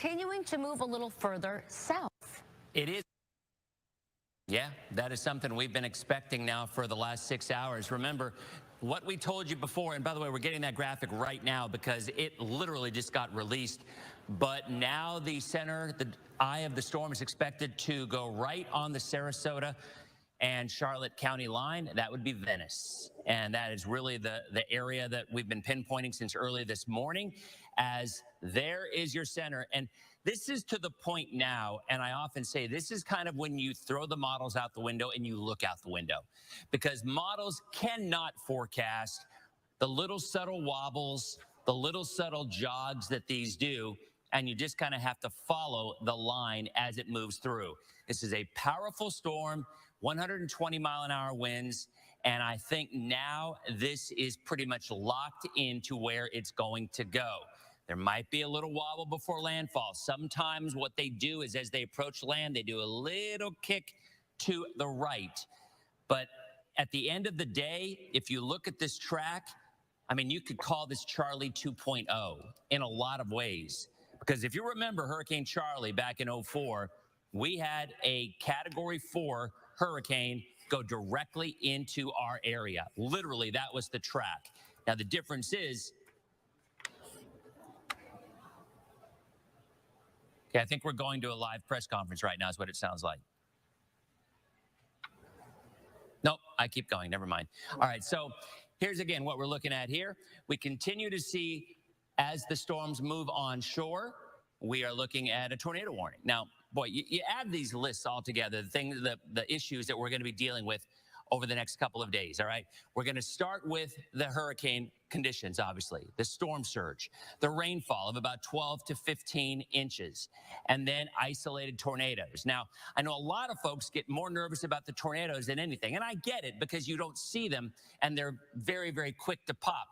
continuing to move a little further south. It is. Yeah, that is something we've been expecting now for the last 6 hours. Remember what we told you before, and by the way, we're getting that graphic right now because it literally just got released. But now the eye of the storm is expected to go right on the Sarasota and Charlotte County line. That would be Venice. And that is really the area that we've been pinpointing since early this morning, as there is your center. And this is to the point now, and I often say this is kind of when you throw the models out the window and you look out the window, because models cannot forecast the little subtle wobbles, the little subtle jogs that these do, and you just kind of have to follow the line as it moves through. This is a powerful storm, 120-mile-an-hour winds, and I think now this is pretty much locked into where it's going to go. There might be a little wobble before landfall. Sometimes what they do is as they approach land, they do a little kick to the right. But at the end of the day, if you look at this track, I mean, you could call this Charlie 2.0 in a lot of ways. Because if you remember Hurricane Charlie back in 2004, we had a Category 4 hurricane go directly into our area. Literally, that was the track. Now, the difference is, okay, I think we're going to a live press conference right now is what it sounds like. Nope, I keep going. Never mind. All right, so here's again what we're looking at here. We continue to see, as the storms move onshore, we are looking at a tornado warning. Now, boy, you add these lists all together, the issues that we're going to be dealing with over the next couple of days, all right? We're going to start with the hurricane conditions, obviously, the storm surge, the rainfall of about 12 to 15 inches, and then isolated tornadoes. Now, I know a lot of folks get more nervous about the tornadoes than anything, and I get it because you don't see them, and they're very, very quick to pop.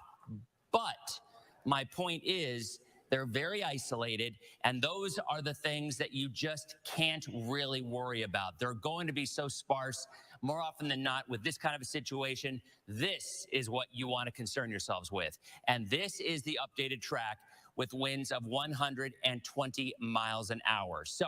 But my point is, they're very isolated, and those are the things that you just can't really worry about. They're going to be so sparse. More often than not, with this kind of a situation, this is what you want to concern yourselves with. And this is the updated track with winds of 120 miles an hour. So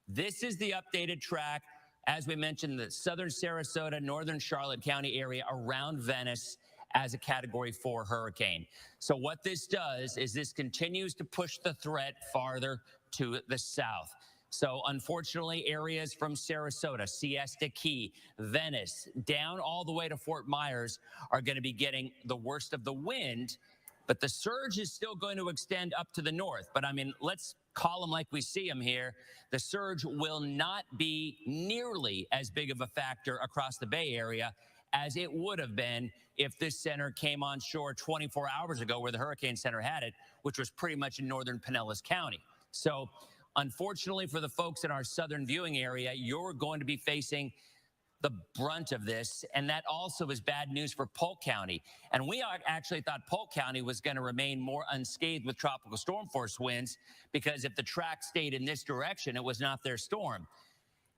this is the updated track. As we mentioned, the southern Sarasota, northern Charlotte County area around Venice as a Category 4 hurricane. So what this does is this continues to push the threat farther to the south. So unfortunately, areas from Sarasota, Siesta Key, Venice, down all the way to Fort Myers are going to be getting the worst of the wind, but the surge is still going to extend up to the north. But I mean, let's call them like we see them here. The surge will not be nearly as big of a factor across the Bay Area as it would have been if this center came on shore 24 hours ago where the Hurricane Center had it, which was pretty much in northern Pinellas County. So unfortunately for the folks in our southern viewing area, you're going to be facing the brunt of this, and that also is bad news for Polk County. And we actually thought Polk County was going to remain more unscathed with tropical storm force winds, because if the track stayed in this direction, it was not their storm.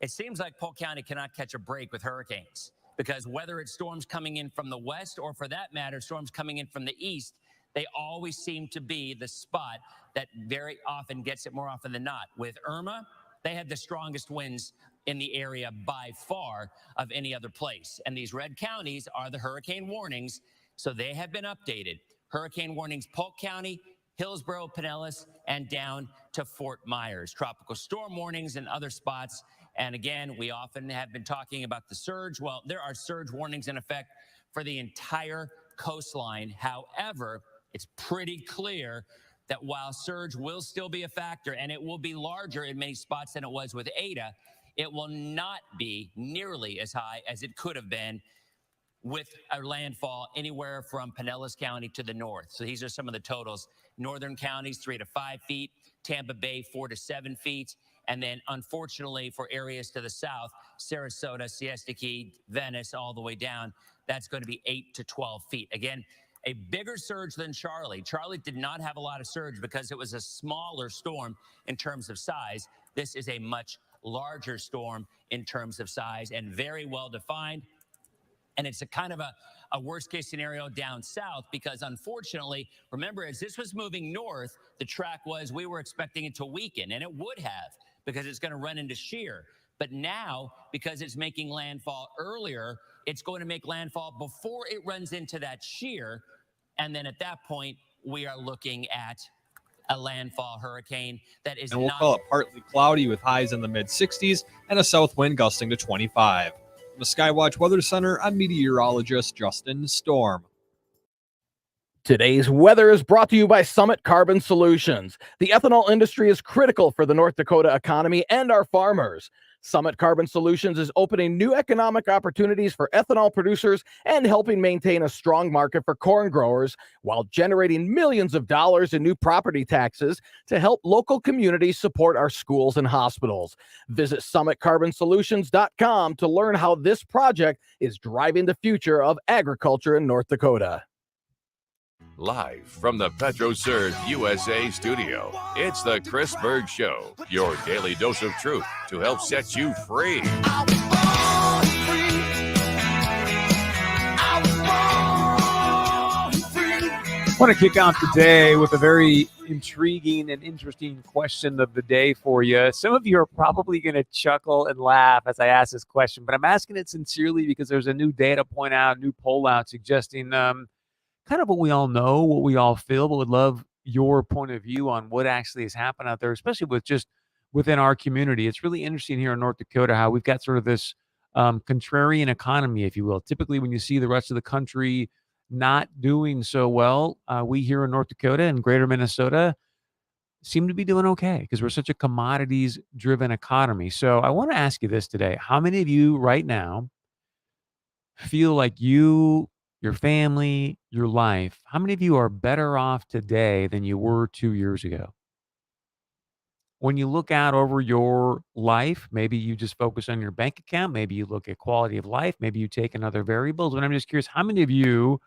It seems like Polk County cannot catch a break with hurricanes, because whether it's storms coming in from the west or, for that matter, storms coming in from the east, they always seem to be the spot that very often gets it more often than not. With Irma, they had the strongest winds in the area by far of any other place. And these red counties are the hurricane warnings, so they have been updated. Hurricane warnings, Polk County, Hillsborough, Pinellas, and down to Fort Myers. Tropical storm warnings in other spots. And again, we often have been talking about the surge. Well, there are surge warnings in effect for the entire coastline. However, it's pretty clear that while surge will still be a factor, and it will be larger in many spots than it was with Eta, it will not be nearly as high as it could have been with a landfall anywhere from Pinellas County to the north. So these are some of the totals. Northern counties, 3 to 5 feet. Tampa Bay, 4 to 7 feet. And then, unfortunately, for areas to the south, Sarasota, Siesta Key, Venice, all the way down, that's going to be 8 to 12 feet. Again, a bigger surge than Charlie. Charlie did not have a lot of surge because it was a smaller storm in terms of size. This is a much larger storm in terms of size and very well defined. And it's a kind of a worst case scenario down south because unfortunately, remember, as this was moving north, the track we were expecting it to weaken, and it would have because it's going to run into shear. But now, because it's making landfall earlier, it's going to make landfall before it runs into that shear. And then at that point, we are looking at a landfall hurricane that is and we'll call it partly cloudy with highs in the mid-60s and a south wind gusting to 25. From the Skywatch Weather Center, I'm meteorologist Justin Storm. Today's weather is brought to you by Summit Carbon Solutions. The ethanol industry is critical for the North Dakota economy and our farmers. Summit Carbon Solutions is opening new economic opportunities for ethanol producers and helping maintain a strong market for corn growers while generating millions of dollars in new property taxes to help local communities support our schools and hospitals. Visit summitcarbonsolutions.com to learn how this project is driving the future of agriculture in North Dakota. Live from the PetroServe USA studio, it's the Chris Berg Show, your daily dose of truth to help set you free. I want to kick off the day with a very intriguing and interesting question of the day for you. Some of you are probably going to chuckle and laugh as I ask this question, but I'm asking it sincerely because there's a new data point out, new poll out suggesting kind of what we all know, what we all feel, but would love your point of view on what actually has happened out there, especially with just within our community. It's really interesting here in North Dakota how we've got sort of this contrarian economy, if you will. Typically, when you see the rest of the country not doing so well, we here in North Dakota and greater Minnesota seem to be doing okay because we're such a commodities-driven economy. So I want to ask you this today. How many of you right now feel like you, your family, your life, how many of you are better off today than you were 2 years ago? When you look out over your life, maybe you just focus on your bank account, maybe you look at quality of life, maybe you take in other variables, but I'm just curious, how many of you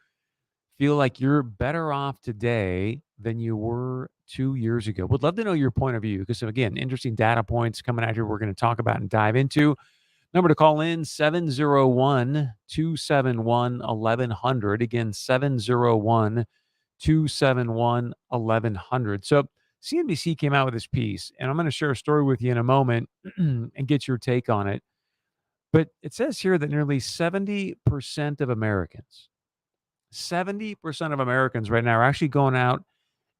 feel like you're better off today than you were 2 years ago? Would love to know your point of view because, again, interesting data points coming out here we're going to talk about and dive into. Number to call in, 701-271-1100. Again, 701-271-1100. So CNBC came out with this piece, and I'm going to share a story with you in a moment and get your take on it. But it says here that nearly 70% of Americans, 70% of Americans right now are actually going out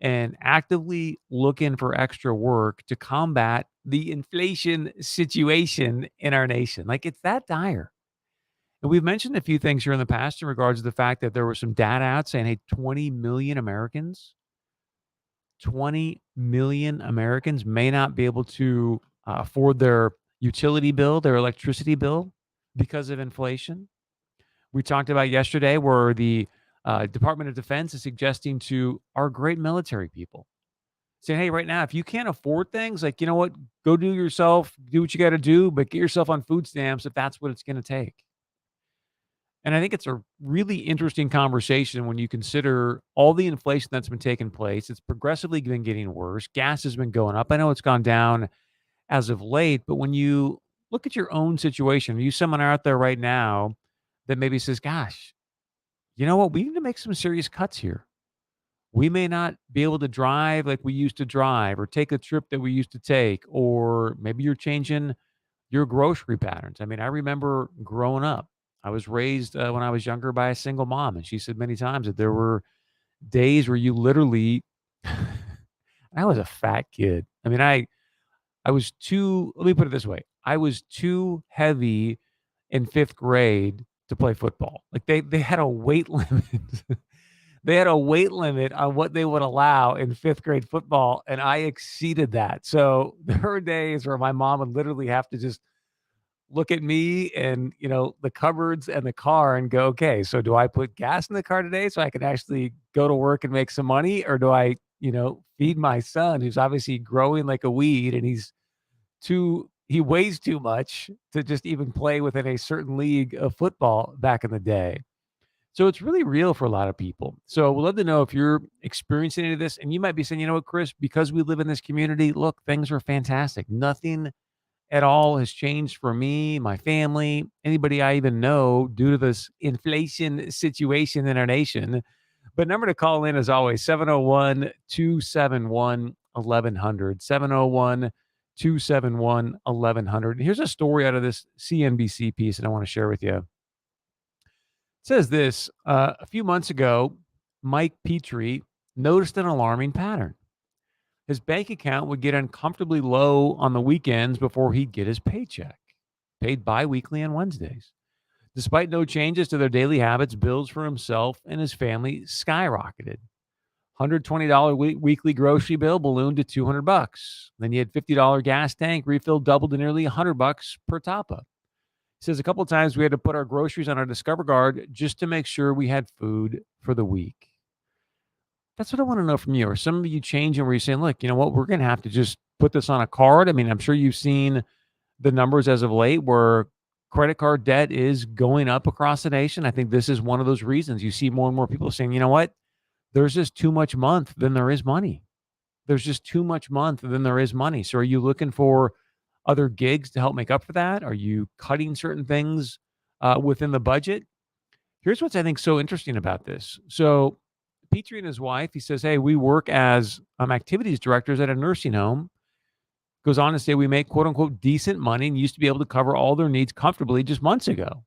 and actively looking for extra work to combat the inflation situation in our nation. Like, it's that dire. And we've mentioned a few things here in the past in regards to the fact that there was some data out saying, hey, 20 million Americans may not be able to afford their utility bill, their electricity bill because of inflation. We talked about yesterday where the Department of Defense is suggesting to our great military people, saying, hey, right now, if you can't afford things, like, you know what, go do what you got to do, but get yourself on food stamps if that's what it's going to take. And I think it's a really interesting conversation when you consider all the inflation that's been taking place. It's progressively been getting worse. Gas has been going up. I know it's gone down as of late, but when you look at your own situation, are you someone out there right now that maybe says, gosh, you know what, we need to make some serious cuts here. We may not be able to drive like we used to drive or take a trip that we used to take, or maybe you're changing your grocery patterns. I mean, I remember growing up, I was raised when I was younger by a single mom, and she said many times that there were days where you literally, I was a fat kid. I mean, I was let me put it this way. I was too heavy in 5th grade to play football. Like they had a weight limit. They had a weight limit on what they would allow in 5th grade football, and I exceeded that. So there were days where my mom would literally have to just look at me and, the cupboards and the car and go, okay, so do I put gas in the car today so I can actually go to work and make some money? Or do I, feed my son who's obviously growing like a weed and he weighs too much to just even play within a certain league of football back in the day. So it's really real for a lot of people. So we'd love to know if you're experiencing any of this. And you might be saying, you know what, Chris, because we live in this community, look, things are fantastic. Nothing at all has changed for me, my family, anybody I even know due to this inflation situation in our nation. But number to call in is always 701 271 1100. 701 271 1100. Here's a story out of this CNBC piece that I want to share with you. It says this a few months ago, Mike Petrie noticed an alarming pattern. His bank account would get uncomfortably low on the weekends before he'd get his paycheck, paid bi-weekly on Wednesdays. Despite no changes to their daily habits, bills for himself and his family skyrocketed. $120 weekly grocery bill ballooned to $200. Then you had $50 gas tank refill doubled to nearly $100 per top up. He says a couple of times we had to put our groceries on our Discover Guard just to make sure we had food for the week. That's what I want to know from you. Are some of you changing where you're saying, look, you know what, we're going to have to just put this on a card? I mean, I'm sure you've seen the numbers as of late where credit card debt is going up across the nation. I think this is one of those reasons. You see more and more people saying, you know what, there's just too much month than there is money. There's just too much month than there is money. So are you looking for other gigs to help make up for that? Are you cutting certain things within the budget? Here's what's I think so interesting about this. So Petrie and his wife, he says, hey, we work as activities directors at a nursing home. Goes on to say we make quote unquote decent money and used to be able to cover all their needs comfortably just months ago.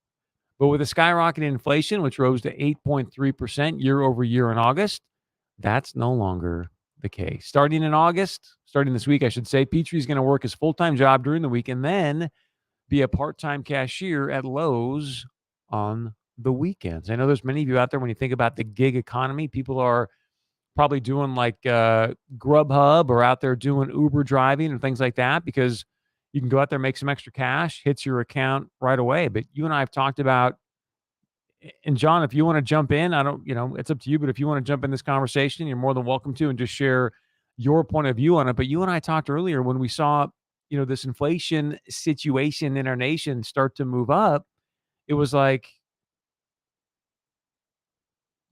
But with a skyrocketing inflation, which rose to 8.3% year over year in August, that's no longer the case. Starting this week, I should say, Petrie's going to work his full-time job during the week and then be a part-time cashier at Lowe's on the weekends. I know there's many of you out there, when you think about the gig economy, people are probably doing like Grubhub or out there doing Uber driving and things like that, because you can go out there, make some extra cash, hits your account right away. But you and I have talked about, and John, if you want to jump in, it's up to you, but if you want to jump in this conversation, you're more than welcome to, and just share your point of view on it. But you and I talked earlier when we saw, this inflation situation in our nation start to move up. It was like,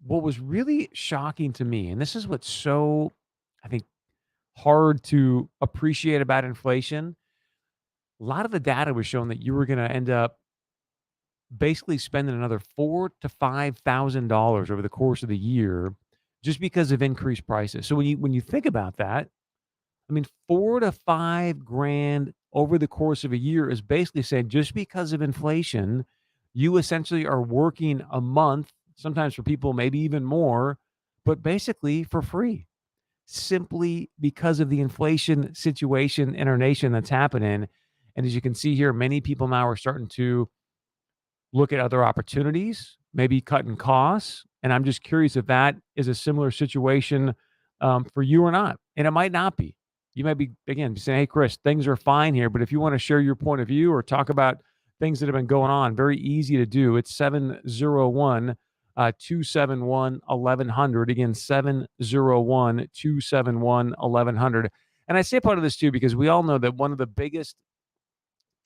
what was really shocking to me, and this is what's so, I think, hard to appreciate about inflation, a lot of the data was showing that you were going to end up basically spending another $4,000 to $5,000 over the course of the year just because of increased prices. So when you think about that, I mean, $4,000 to $5,000 over the course of a year is basically saying just because of inflation, you essentially are working a month, sometimes for people maybe even more, but basically for free, simply because of the inflation situation in our nation that's happening. And as you can see here, many people now are starting to look at other opportunities, maybe cutting costs. And I'm just curious if that is a similar situation for you or not. And it might not be. You might be, again, saying, hey, Chris, things are fine here. But if you want to share your point of view or talk about things that have been going on, very easy to do. It's 701 271 1100. Again, 701 271 1100. And I say part of this too, because we all know that one of the biggest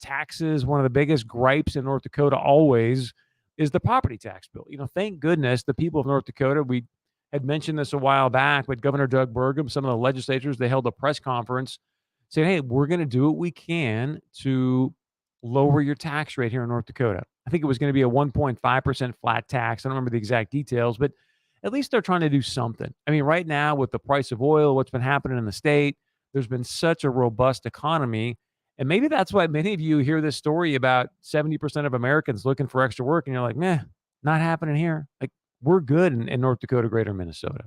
taxes, one of the biggest gripes in North Dakota always is the property tax bill. Thank goodness the people of North Dakota, we had mentioned this a while back, but Governor Doug Burgum, some of the legislators, they held a press conference saying, hey, we're going to do what we can to lower your tax rate here in North Dakota. I think it was going to be a 1.5% flat tax. I don't remember the exact details, but at least they're trying to do something. I mean, right now with the price of oil, what's been happening in the state, there's been such a robust economy. And maybe that's why many of you hear this story about 70% of Americans looking for extra work. And you're like, meh, not happening here. Like, we're good in North Dakota, greater Minnesota.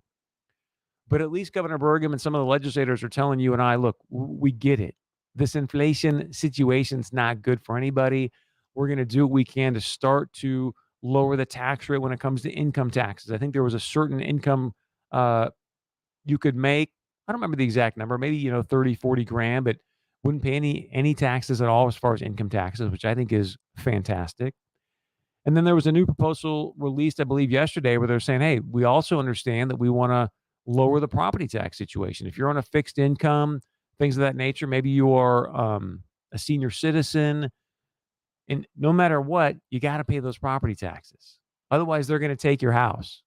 But at least Governor Burgum and some of the legislators are telling you and I, look, we get it. This inflation situation's not good for anybody. We're going to do what we can to start to lower the tax rate when it comes to income taxes. I think there was a certain income you could make. I don't remember the exact number, maybe, 30, 40 grand, but wouldn't pay any taxes at all as far as income taxes, which I think is fantastic. And then there was a new proposal released, I believe, yesterday where they're saying, hey, we also understand that we want to lower the property tax situation. If you're on a fixed income, things of that nature, maybe you are a senior citizen, and no matter what, you got to pay those property taxes. Otherwise, they're going to take your house.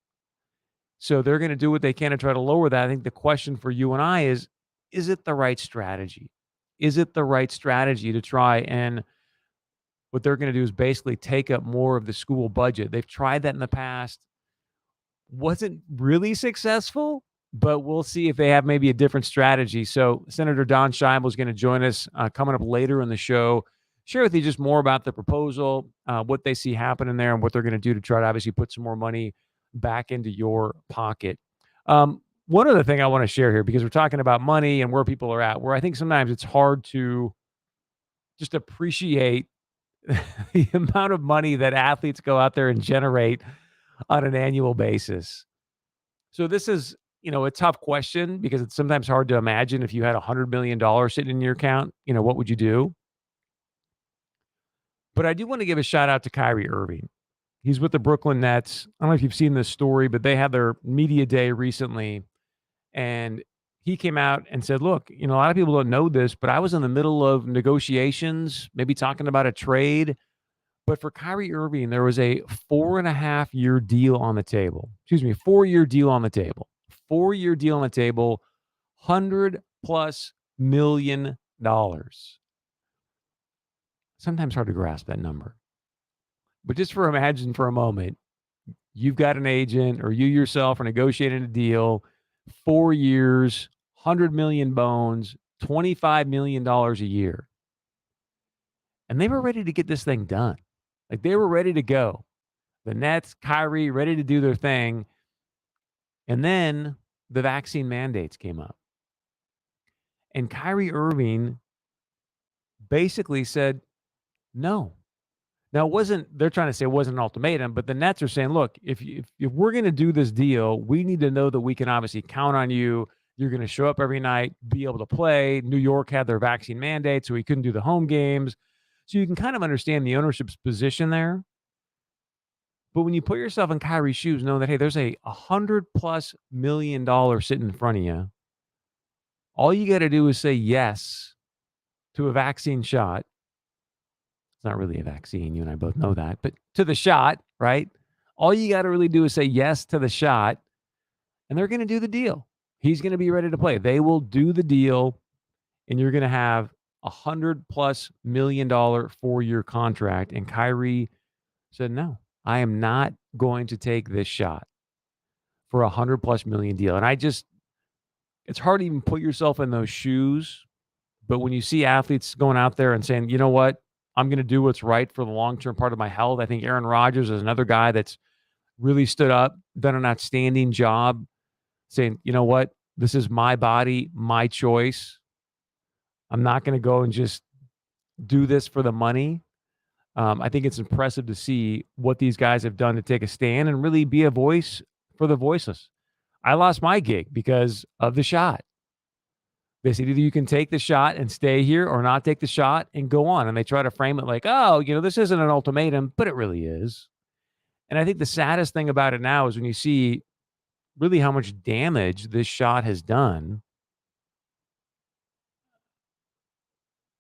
So they're going to do what they can to try to lower that. I think the question for you and I is it the right strategy? is it the right strategy to try and what they're going to do is basically take up more of the school budget. They've tried that in the past. Wasn't really successful, but we'll see if they have maybe a different strategy. So Senator Don Scheibel is going to join us coming up later in the show, share with you just more about the proposal, what they see happening there, and what they're going to do to try to obviously put some more money back into your pocket. One other thing I want to share here, because we're talking about money and where people are at, where I think sometimes it's hard to just appreciate the amount of money that athletes go out there and generate on an annual basis. So this is, a tough question because it's sometimes hard to imagine if you had $100 million sitting in your account, what would you do? But I do want to give a shout out to Kyrie Irving. He's with the Brooklyn Nets. I don't know if you've seen this story, but they had their media day recently. And he came out and said, look, a lot of people don't know this, but I was in the middle of negotiations, maybe talking about a trade. But for Kyrie Irving, there was a 4.5-year deal on the table. 4-year deal on the table. 4-year deal on the table, $100+ million. Sometimes hard to grasp that number. But just imagine for a moment, you've got an agent or you yourself are negotiating a deal, 4 years, 100 million bones, $25 million a year. And they were ready to get this thing done. Like they were ready to go. The Nets, Kyrie, ready to do their thing. And then the vaccine mandates came up. And Kyrie Irving basically said, no. Now, they're trying to say it wasn't an ultimatum, but the Nets are saying, look, if we're going to do this deal, we need to know that we can obviously count on you. You're going to show up every night, be able to play. New York had their vaccine mandate, so he couldn't do the home games. So you can kind of understand the ownership's position there. But when you put yourself in Kyrie's shoes, knowing that, hey, there's a $100+ million sitting in front of you, all you got to do is say yes to a vaccine shot. It's not really a vaccine. You and I both know that. But to the shot, right? All you got to really do is say yes to the shot, and they're going to do the deal. He's going to be ready to play. They will do the deal, and you're going to have $100+ million 4-year contract. And Kyrie said, no, I am not going to take this shot for $100+ million deal. And it's hard to even put yourself in those shoes. But when you see athletes going out there and saying, you know what, I'm going to do what's right for the long-term part of my health. I think Aaron Rodgers is another guy that's really stood up, done an outstanding job saying, you know what, this is my body, my choice. I'm not going to go and just do this for the money. I think it's impressive to see what these guys have done to take a stand and really be a voice for the voiceless. I lost my gig because of the shot. They said either you can take the shot and stay here or not take the shot and go on. And they try to frame it like, oh, this isn't an ultimatum, but it really is. And I think the saddest thing about it now is when you see really how much damage this shot has done,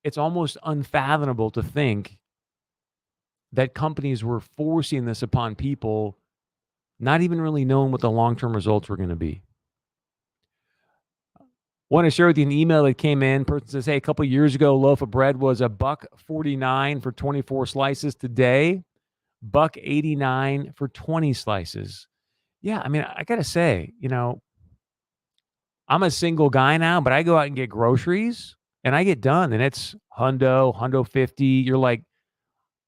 it's almost unfathomable to think that companies were forcing this upon people, not even really knowing what the long-term results were going to be. Want to share with you an email that came in. Person says, hey, a couple of years ago, a loaf of bread was $1.49 for 24 slices. Today, $1.89 for 20 slices. Yeah, I mean, I got to say, I'm a single guy now, but I go out and get groceries and I get done and it's $100, $150. You're like,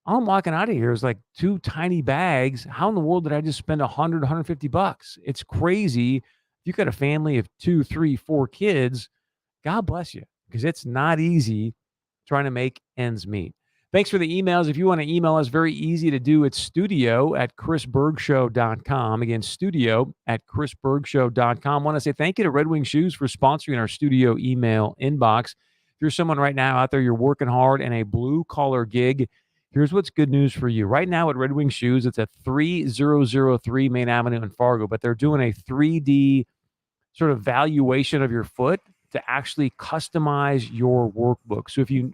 I'm walking out of here. It's like 2 tiny bags. How in the world did I just spend $100, $150? It's crazy. If you've got a family of 2, 3, 4 kids, God bless you, because it's not easy trying to make ends meet. Thanks for the emails. If you want to email us, very easy to do. It's studio@chrisbergshow.com. Again, studio@chrisbergshow.com. Want to say thank you to Red Wing Shoes for sponsoring our studio email inbox. If you're someone right now out there, you're working hard in a blue-collar gig, here's what's good news for you. Right now at Red Wing Shoes, it's at 3003 Main Avenue in Fargo, but they're doing a 3D sort of valuation of your foot to actually customize your work boot. So if you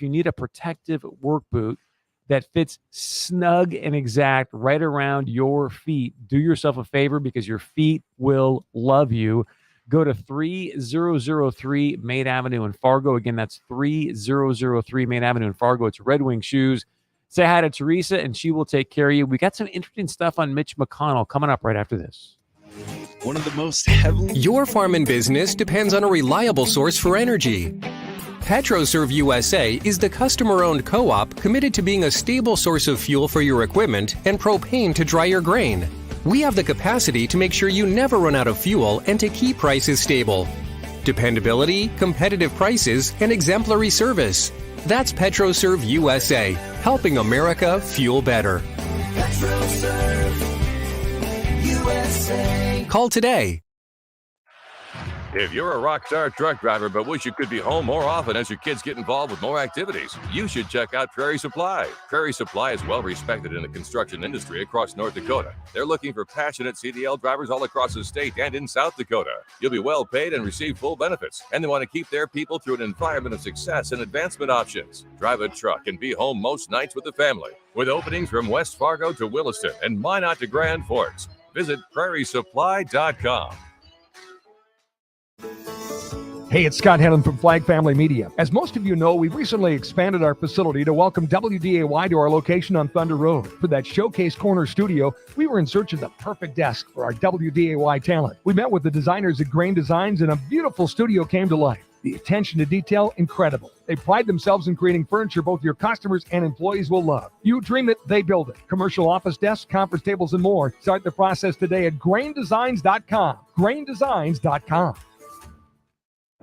need a protective work boot that fits snug and exact right around your feet, do yourself a favor because your feet will love you. Go to 3003 Main Avenue in Fargo. Again, that's 3003 Main Avenue in Fargo. It's Red Wing Shoes. Say hi to Teresa, and she will take care of you. We got some interesting stuff on Mitch McConnell coming up right after this. One of the most heavily... Your farm and business depends on a reliable source for energy. PetroServe USA is the customer-owned co-op committed to being a stable source of fuel for your equipment and propane to dry your grain. We have the capacity to make sure you never run out of fuel and to keep prices stable. Dependability, competitive prices, and exemplary service. That's PetroServe USA, helping America fuel better. PetroServe USA. Call today. If you're a rock star truck driver but wish you could be home more often as your kids get involved with more activities, you should check out Prairie Supply. Prairie Supply is well respected in the construction industry across North Dakota. They're looking for passionate CDL drivers all across the state and in South Dakota. You'll be well paid and receive full benefits, and they want to keep their people through an environment of success and advancement options. Drive a truck and be home most nights with the family, with openings from West Fargo to Williston and Minot to Grand Forks. Visit prairiesupply.com. Hey, it's Scott Hannon from Flag Family Media. As most of you know, we've recently expanded our facility to welcome WDAY to our location on Thunder Road. For that Showcase Corner studio, we were in search of the perfect desk for our WDAY talent. We met with the designers at Grain Designs, and a beautiful studio came to life. The attention to detail, incredible. They pride themselves in creating furniture both your customers and employees will love. You dream it, they build it. Commercial office desks, conference tables, and more. Start the process today at graindesigns.com. Graindesigns.com.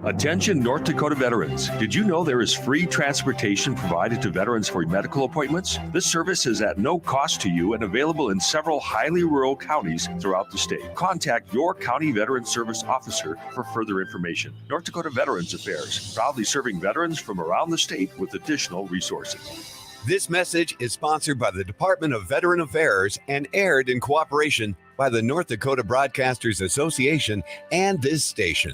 Attention North Dakota veterans. Did you know there is free transportation provided to veterans for medical appointments? This service is at no cost to you and available in several highly rural counties throughout the state. Contact your county veteran service officer for further information. North Dakota Veterans Affairs, proudly serving veterans from around the state with additional resources. This message is sponsored by the Department of Veteran Affairs and aired in cooperation by the North Dakota Broadcasters Association and this station.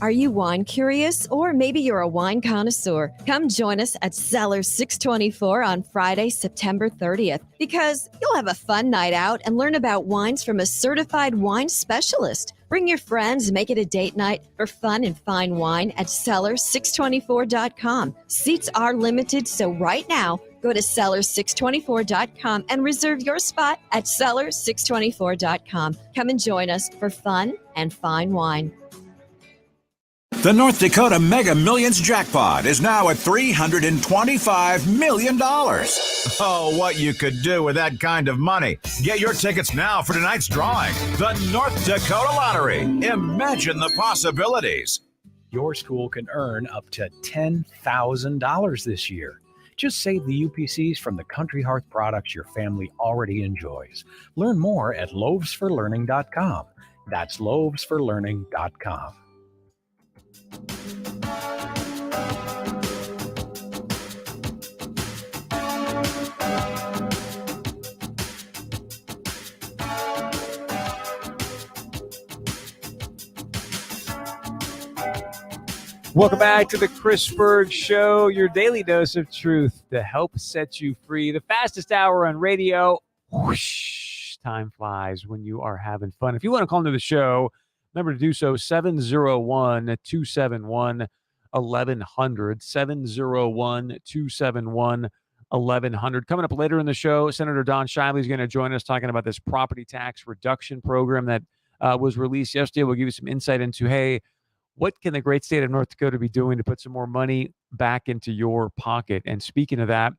Are you wine curious? Or maybe you're a wine connoisseur? Come join us at Cellar 624 on Friday, September 30th, because you'll have a fun night out and learn about wines from a certified wine specialist. Bring your friends, make it a date night for fun and fine wine at cellar624.com. Seats are limited, so right now, go to cellar624.com and reserve your spot at cellar624.com. Come and join us for fun and fine wine. The North Dakota Mega Millions jackpot is now at $325 million. Oh, what you could do with that kind of money. Get your tickets now for tonight's drawing. The North Dakota Lottery. Imagine the possibilities. Your school can earn up to $10,000 this year. Just save the UPCs from the Country Hearth products your family already enjoys. Learn more at loavesforlearning.com. That's loavesforlearning.com. Welcome back to the Chris Berg Show, your daily dose of truth to help set you free. The fastest hour on radio. Whoosh, time flies when you are having fun. If you want to call into the show, remember to do so, 701-271-1100, 701-271-1100. Coming up later in the show, Senator Don Shively is going to join us talking about this property tax reduction program that was released yesterday. We'll give you some insight into, hey, what can the great state of North Dakota be doing to put some more money back into your pocket? And speaking of that,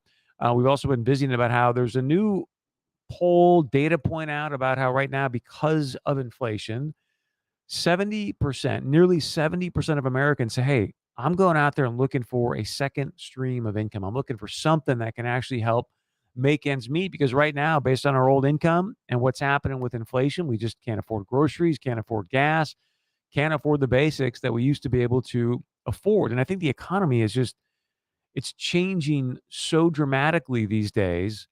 we've also been visiting about how there's a new poll data point out about how right now, because of inflation, 70%, nearly 70% of Americans say, hey, I'm going out there and looking for a second stream of income. I'm looking for something that can actually help make ends meet, because right now, based on our old income and what's happening with inflation, we just can't afford groceries, can't afford gas, can't afford the basics that we used to be able to afford. And I think the economy is just, it's changing so dramatically these days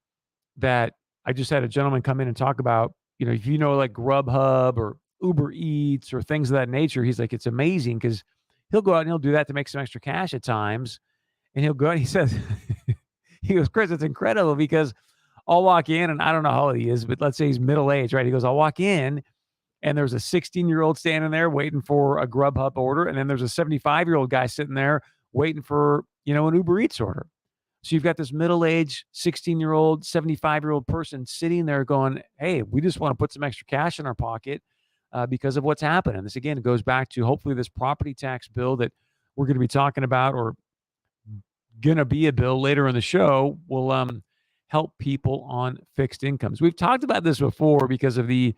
that I just had a gentleman come in and talk about, if you know, like Grubhub or Uber Eats or things of that nature. He's like, it's amazing because he'll go out and he'll do that to make some extra cash at times. And he'll go out, he says, he goes, Chris, it's incredible because I'll walk in and I don't know how old he is, but let's say he's middle-aged, right? He goes, I'll walk in and there's a 16-year-old standing there waiting for a Grubhub order, and then there's a 75-year-old guy sitting there waiting for, an Uber Eats order. So you've got this middle-aged 16-year-old, 75-year-old person sitting there going, hey, we just want to put some extra cash in our pocket because of what's happened. And this, again, goes back to hopefully this property tax bill that we're going to be talking about, or going to be a bill later in the show, will help people on fixed incomes. We've talked about this before because of the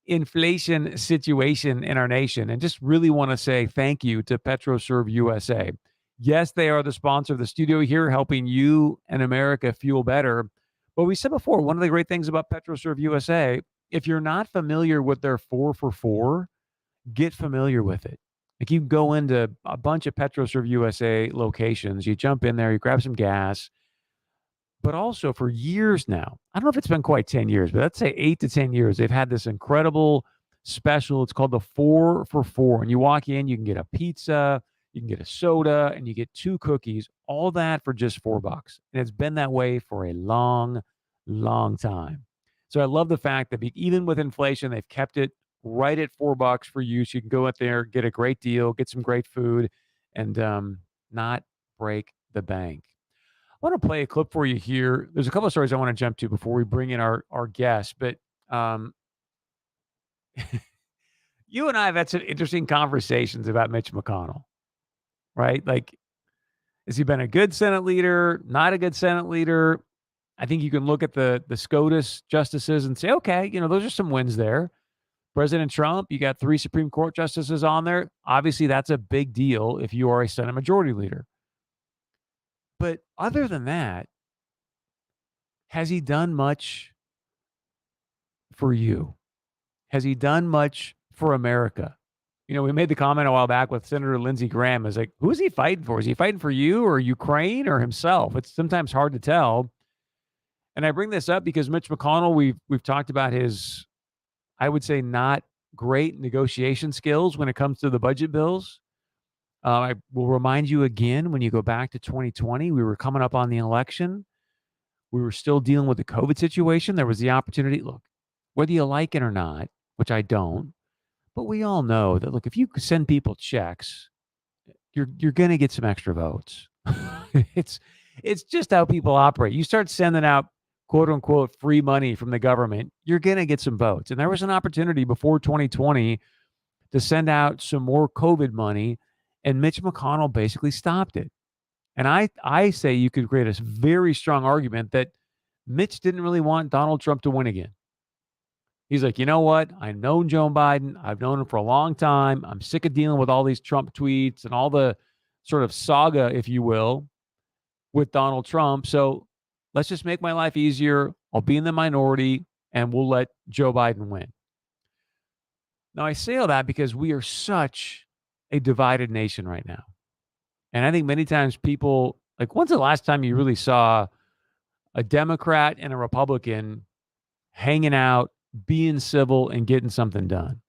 inflation situation in our nation, and just really want to say thank you to PetroServe USA. Yes, they are the sponsor of the studio here, helping you and America fuel better. But we said before, one of the great things about PetroServe USA, if you're not familiar with their 4 for $4, get familiar with it. Like, you go into a bunch of PetroServe USA locations, you jump in there, you grab some gas. But also for years now, I don't know if it's been quite 10 years, but let's say 8 to 10 years, they've had this incredible special. It's called the 4 for $4. And you walk in, you can get a pizza, you can get a soda, and you get 2 cookies, all that for just $4. And it's been that way for a long, long time. So I love the fact that even with inflation, they've kept it right at $4 for you. So you can go out there, get a great deal, get some great food, and not break the bank. I want to play a clip for you here. There's a couple of stories I want to jump to before we bring in our guest. But you and I have had some interesting conversations about Mitch McConnell, right? Like, has he been a good Senate leader, not a good Senate leader? I think you can look at the SCOTUS justices and say, okay, those are some wins there. President Trump, you got 3 Supreme Court justices on there. Obviously, that's a big deal if you are a Senate majority leader. But other than that, has he done much for you? Has he done much for America? We made the comment a while back with Senator Lindsey Graham. Is like, who is he fighting for? Is he fighting for you or Ukraine or himself? It's sometimes hard to tell. And I bring this up because Mitch McConnell, we've talked about his, I would say, not great negotiation skills when it comes to the budget bills. I will remind you again, when you go back to 2020, we were coming up on the election. We were still dealing with the COVID situation. There was the opportunity, look, whether you like it or not, which I don't, but we all know that, look, if you send people checks, you're going to get some extra votes. It's just how people operate. You start sending out, quote unquote, free money from the government, you're going to get some votes. And there was an opportunity before 2020 to send out some more COVID money, and Mitch McConnell basically stopped it. And I say you could create a very strong argument that Mitch didn't really want Donald Trump to win again. He's like, you know what? I've known Joe Biden. I've known him for a long time. I'm sick of dealing with all these Trump tweets and all the sort of saga, if you will, with Donald Trump. So let's just make my life easier. I'll be in the minority, and we'll let Joe Biden win. Now, I say all that because we are such a divided nation right now. And I think many times people, like, when's the last time you really saw a Democrat and a Republican hanging out, being civil, and getting something done?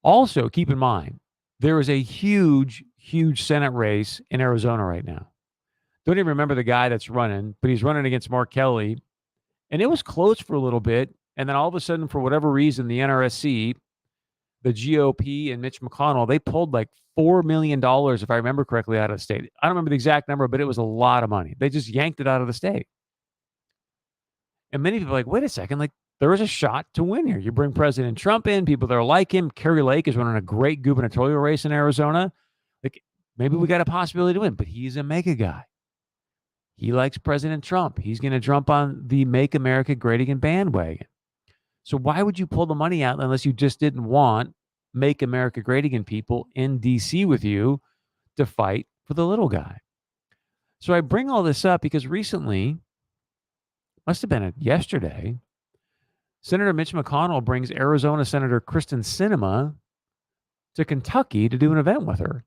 Also, keep in mind, there is a huge, huge Senate race in Arizona right now. Don't even remember the guy that's running, but he's running against Mark Kelly. And it was close for a little bit. And then all of a sudden, for whatever reason, the NRSC, the GOP, and Mitch McConnell, they pulled like $4 million, if I remember correctly, out of the state. I don't remember the exact number, but it was a lot of money. They just yanked it out of the state. And many people are like, wait a second, like, there is a shot to win here. You bring President Trump in, people that are like him. Kerry Lake is running a great gubernatorial race in Arizona. Like, maybe we got a possibility to win, but he's a mega guy. He likes President Trump. He's going to jump on the Make America Great Again bandwagon. So why would you pull the money out unless you just didn't want Make America Great Again people in D.C. with you to fight for the little guy? So I bring all this up because recently, must have been yesterday, Senator Mitch McConnell brings Arizona Senator Kristen Sinema to Kentucky to do an event with her.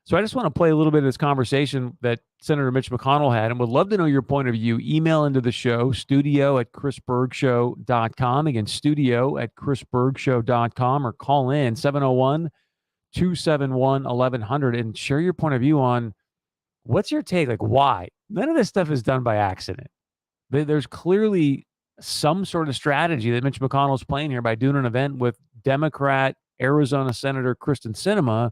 So I just want to play a little bit of this conversation that Senator Mitch McConnell had, and would love to know your point of view. Email into the show, studio@chrisbergshow.com. Again, studio@chrisbergshow.com, or call in 701-271-1100 and share your point of view on what's your take? Like, why? None of this stuff is done by accident. There's clearly some sort of strategy that Mitch McConnell's playing here by doing an event with Democrat Arizona Senator Kristen Sinema.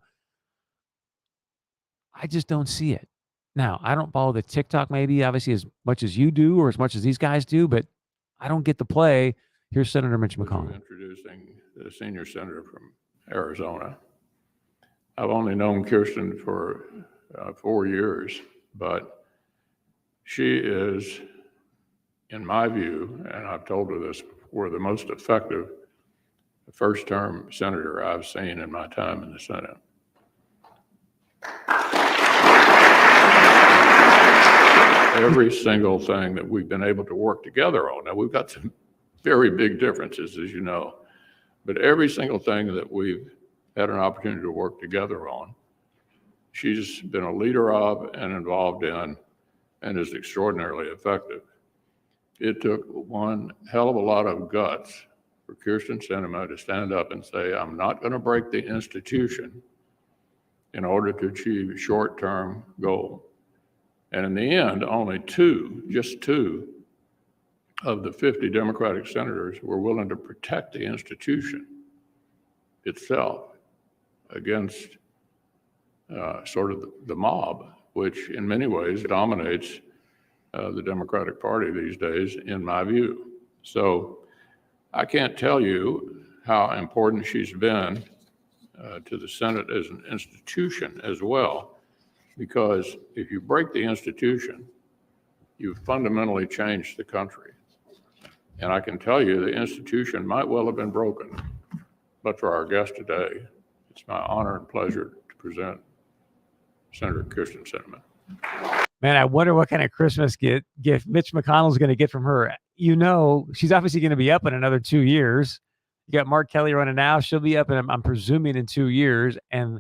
I just don't see it. Now, I don't follow the TikTok maybe obviously as much as you do or as much as these guys do, but I don't get the play. Here's Senator Mitch McConnell. Introducing the senior senator from Arizona. I've only known Kirsten for 4 years, but she is, in my view, and I've told her this before, the most effective first-term senator I've seen in my time in the Senate. Every single thing that we've been able to work together on. Now, we've got some very big differences, as you know, but every single thing that we've had an opportunity to work together on, she's been a leader of and involved in and is extraordinarily effective. It took one hell of a lot of guts for Kirsten Sinema to stand up and say, I'm not going to break the institution in order to achieve a short-term goal. And in the end, only just two of the 50 Democratic senators were willing to protect the institution itself against sort of the mob, which in many ways dominates the Democratic Party these days, in my view. So I can't tell you how important she's been to the Senate as an institution as well. Because if you break the institution, you've fundamentally changed the country. And I can tell you the institution might well have been broken, but for our guest today, it's my honor and pleasure to present Senator Kirsten Sinema. Man, I wonder what kind of Christmas gift Mitch McConnell's going to get from her. You know, she's obviously going to be up in another 2 years. You got Mark Kelly running now. She'll be up in, I'm presuming, in 2 years. And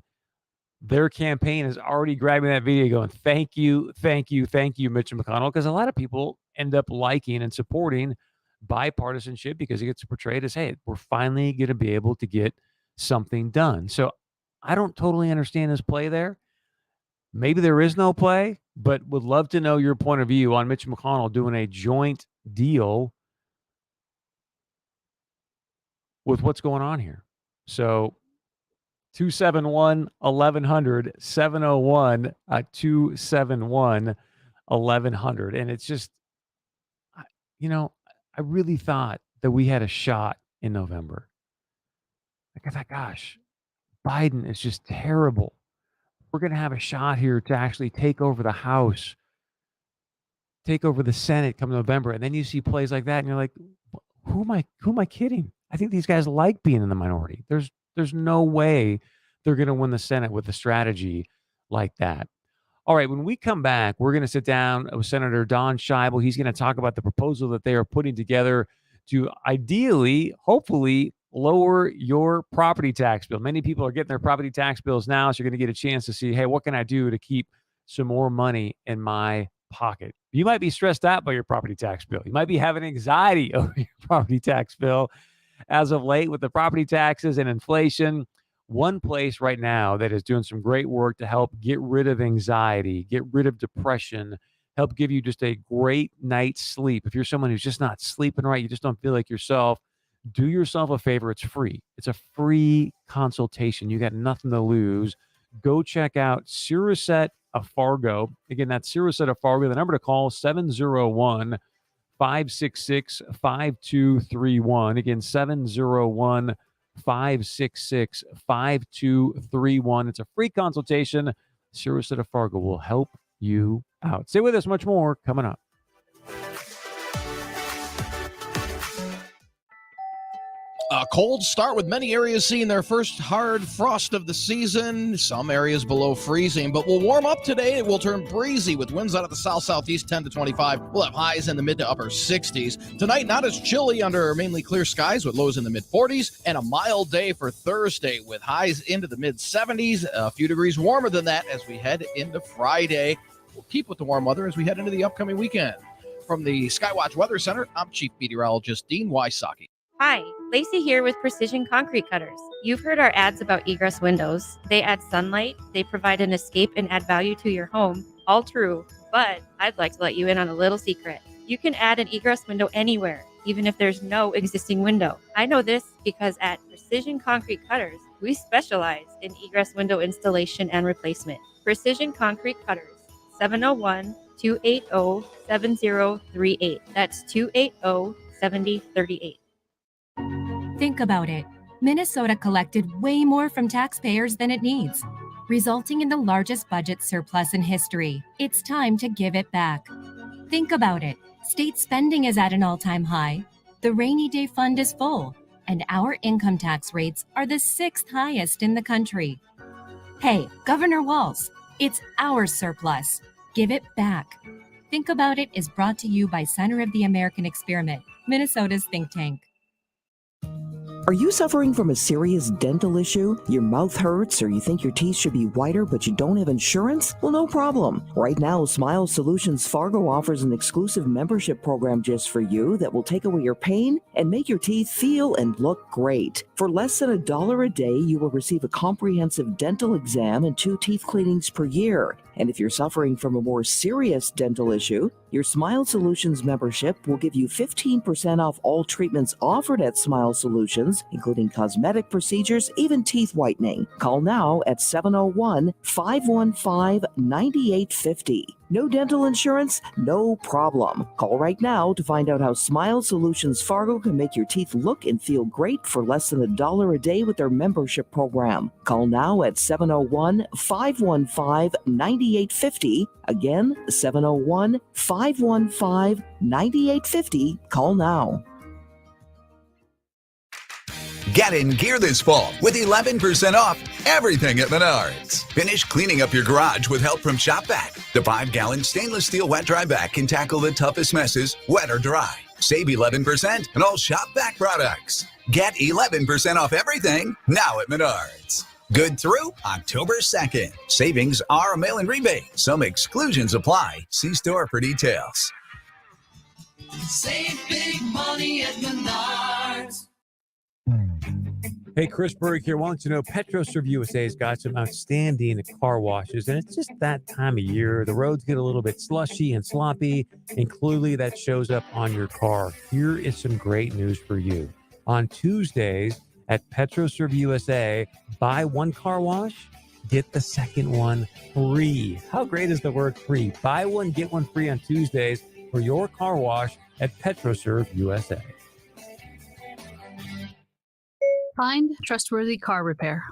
their campaign is already grabbing that video going, thank you, Mitch McConnell, because a lot of people end up liking and supporting bipartisanship because it gets portrayed as, hey, we're finally going to be able to get something done. So I don't totally understand his play there. Maybe there is no play, but would love to know your point of view on Mitch McConnell doing a joint deal with what's going on here. So 271-1100, 701-271-1100. And it's just, you know, I really thought that we had a shot in November. Like I thought, gosh, Biden is just terrible. We're going to have a shot here to actually take over the House, take over the Senate come November. And then you see plays like that and you're like, who am I kidding? I think these guys like being in the minority. There's no way they're going to win the Senate with a strategy like that. All right, when we come back, we're going to sit down with Senator Don Scheibel. He's going to talk about the proposal that they are putting together to ideally, hopefully, lower your property tax bill. Many people are getting their property tax bills now, so you're going to get a chance to see, hey, what can I do to keep some more money in my pocket? You might be stressed out by your property tax bill. You might be having anxiety over your property tax bill as of late with the property taxes and inflation. One place right now that is doing some great work to help get rid of anxiety, get rid of depression, help give you just a great night's sleep. If you're someone who's just not sleeping right, you just don't feel like yourself, do yourself a favor. It's free. It's a free consultation. You got nothing to lose. Go check out Siriset of Fargo. Again, that's Siriset of Fargo. The number to call, 701-566-5231. Again, 701-566-5231. It's a free consultation. Siriset of Fargo will help you out. Stay with us. Much more coming up. A cold start with many areas seeing their first hard frost of the season. Some areas below freezing, but we'll warm up today. It will turn breezy with winds out of the south-southeast 10 to 25. We'll have highs in the mid to upper 60s. Tonight, not as chilly under mainly clear skies with lows in the mid-40s, and a mild day for Thursday with highs into the mid-70s. A few degrees warmer than that as we head into Friday. We'll keep with the warm weather as we head into the upcoming weekend. From the Skywatch Weather Center, I'm Chief Meteorologist Dean Wysocki. Hi, Lacey here with Precision Concrete Cutters. You've heard our ads about egress windows. They add sunlight, they provide an escape and add value to your home. All true, but I'd like to let you in on a little secret. You can add an egress window anywhere. even if there's no existing window. I know this because at Precision Concrete Cutters, we specialize in egress window installation and replacement. Precision Concrete Cutters, 701-280-7038. That's 280-7038. Think about it. Minnesota collected way more from taxpayers than it needs, resulting in the largest budget surplus in history. It's time to give it back. Think about it. State spending is at an all-time high. The rainy day fund is full, and our income tax rates are the 6th highest in the country. Hey, Governor Walz, it's our surplus. Give it back. Think About It is brought to you by Center of the American Experiment, Minnesota's think tank. Are you suffering from a serious dental issue? Your mouth hurts, or you think your teeth should be whiter but you don't have insurance? Well, no problem. Right now, Smile Solutions Fargo offers an exclusive membership program just for you that will take away your pain and make your teeth feel and look great. For less than $1 a day, you will receive a comprehensive dental exam and 2 teeth cleanings per year. And if you're suffering from a more serious dental issue, your Smile Solutions membership will give you 15% off all treatments offered at Smile Solutions, including cosmetic procedures, even teeth whitening. Call now at 701-515-9850. No dental insurance? No problem. Call right now to find out how Smile Solutions Fargo can make your teeth look and feel great for less than $1 a day with their membership program. Call now at 701-515-9850. Again, 701-515-9850. Call now. Get in gear this fall with 11% off everything at Menards. Finish cleaning up your garage with help from Shop Vac. The 5-gallon stainless steel wet dry vac can tackle the toughest messes, wet or dry. Save 11% on all Shop Vac products. Get 11% off everything now at Menards. Good through October 2nd. Savings are a mail-in rebate. Some exclusions apply. See store for details. Save big money at Menards. Hey, Chris Berg here. Wanted to know PetroServe USA has got some outstanding car washes, and it's just that time of year. The roads get a little bit slushy and sloppy, and clearly that shows up on your car. Here is some great news for you. On Tuesdays at PetroServe USA, buy one car wash, get the second one free. How great is the word free? Buy one, get one free on Tuesdays for your car wash at PetroServe USA. Find trustworthy car repair.